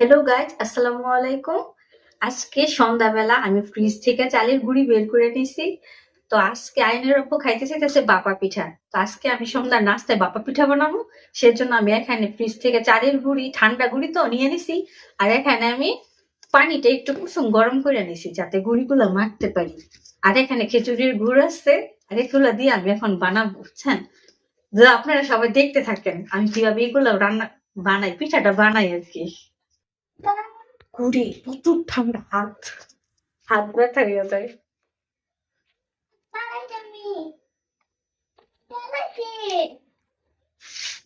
Hello guys, আসসালামু আলাইকুম। আজকে সন্ধ্যাবেলা আমি ফ্রিজ থেকে চালের গুঁড়ি বের করে নিয়েছি। তো আজকে আইনের অপু খাইতে চাইতেছে বাপা পিঠা। তো আজকে আমি সন্ধ্যার নাস্তায় বাপা পিঠা বানাবো। সেজন্য আমি এখানে ফ্রিজ থেকে চালের গুঁড়ি, ঠান্ডা গুঁড়ি তো নিয়ে নিছি। আর এখানে আমি পানিটা একটু কুসুম গরম করে নিছি যাতে গুঁড়িগুলো মাখতে পারি। আর এখানে খেজুরের গুড় আছে, আর এগুলো দিয়ে আমি এখন বানাবো, বুঝছেন? যে আপনারা সবাই দেখতে থাকেন আমি কিভাবে এগুলো রান্না বানাই, পিঠাটা বানাই আর কি। ঘুরে প্রচুর ঠান্ডা, হাত হাত ব্যথা হয়ে যায়।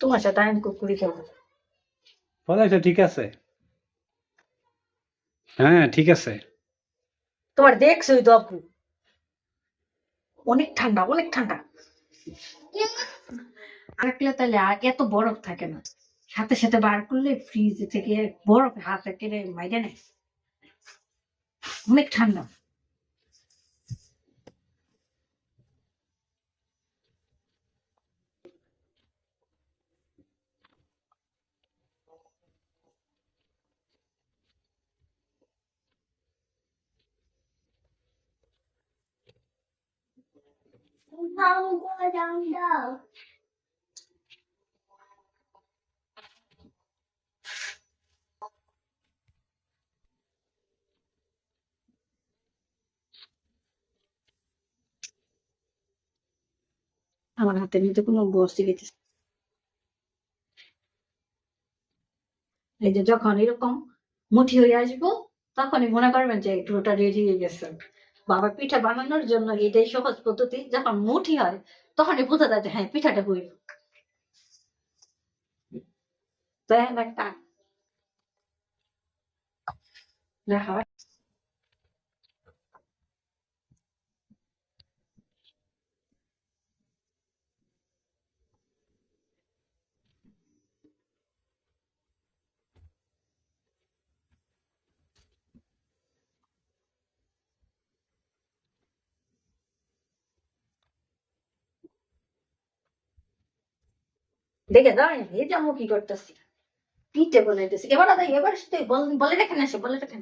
তোমার সাথে আমি কুকুরি খেলবো। পড়ালেখা ঠিক আছে? হ্যাঁ, ঠিক আছে। তোমার দেখছোই তো আপু, অনেক ঠান্ডা, অনেক ঠান্ডা। রাখলে তাহলে আর এত বরফ থাকে না, সাথে সাথে বার করলে ফ্রিজ থেকে বরফ হাত কেড়ে মাইরে নেয়। অনেক ঠান্ডা। আমার হাতের মধ্যে কোনো বসে গেছে। এই যে যখন এরকম মুঠি হয়ে আসবো, তখনই মনে করবেন যে ডোটা রেডি হয়ে গেছে। বাবা পিঠা বানানোর জন্য এটাই সহজ পদ্ধতি। যখন মুঠি হয় তখনই বোঝা যায় যে হ্যাঁ, পিঠাটা হইল। তো এখন একটা দেখা দেখে দাও, এই যে আমি কি করতেছি, পিঠে বানাইতেছি। এবার দাদা, এবার বলে রাখেন, আসে বলে রাখেন।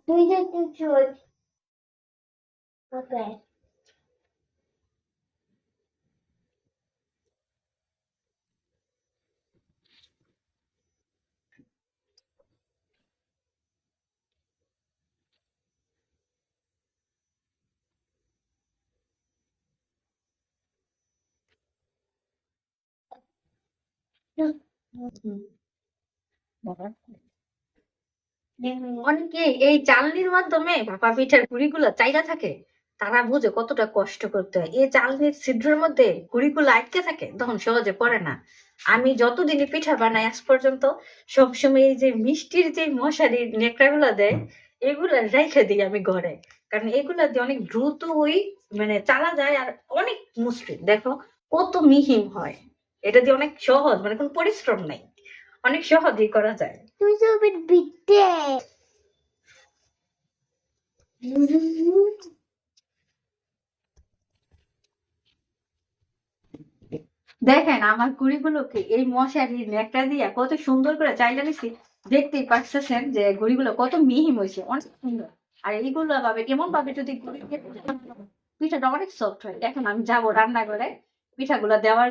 তুই যে চল, ওকে। অনেকে এই চালনির মাধ্যমে ভাপা পিঠার গুঁড়িগুলো চাইরা থাকে, তারা বুঝে কতটা কষ্ট করতে হয়। এই চালনির ছিদ্রের মধ্যে গুঁড়িগুলো আটকে থাকে, তখন সহজে পড়ে না। আমি যতদিনই পিঠা বানাই আজ পর্যন্ত সবসময় এই যে মিষ্টির যে মশারির নেকড়াগুলো দেয়, এগুলা রেখে দিই আমি ঘরে। কারণ এগুলা দিয়ে অনেক দ্রুত ওই মানে চালা যায়, আর অনেক মসৃণ। দেখো কত মিহিন হয়। এটা দিয়ে অনেক সহজ, মানে কোনো পরিশ্রম নাই, অনেক সহজেই করা যায়। তুই তো বিদ্যে দেখেন আমার গুড়িগুলোকে এই মশারির ন্যাকড়া দিয়ে কত সুন্দর করে চাইলে নিছি। দেখতেই পাচ্ছেন যে গুড়িগুলো কত মিহি হয়েছে, অনেক সুন্দর। আর এইগুলো ভাবে কেমন ভাবে যদি গুড়ি পিঠাটা অনেক সফট হয়। এখন আমি যাবো রান্না করে পিঠাগুলো দেওয়ার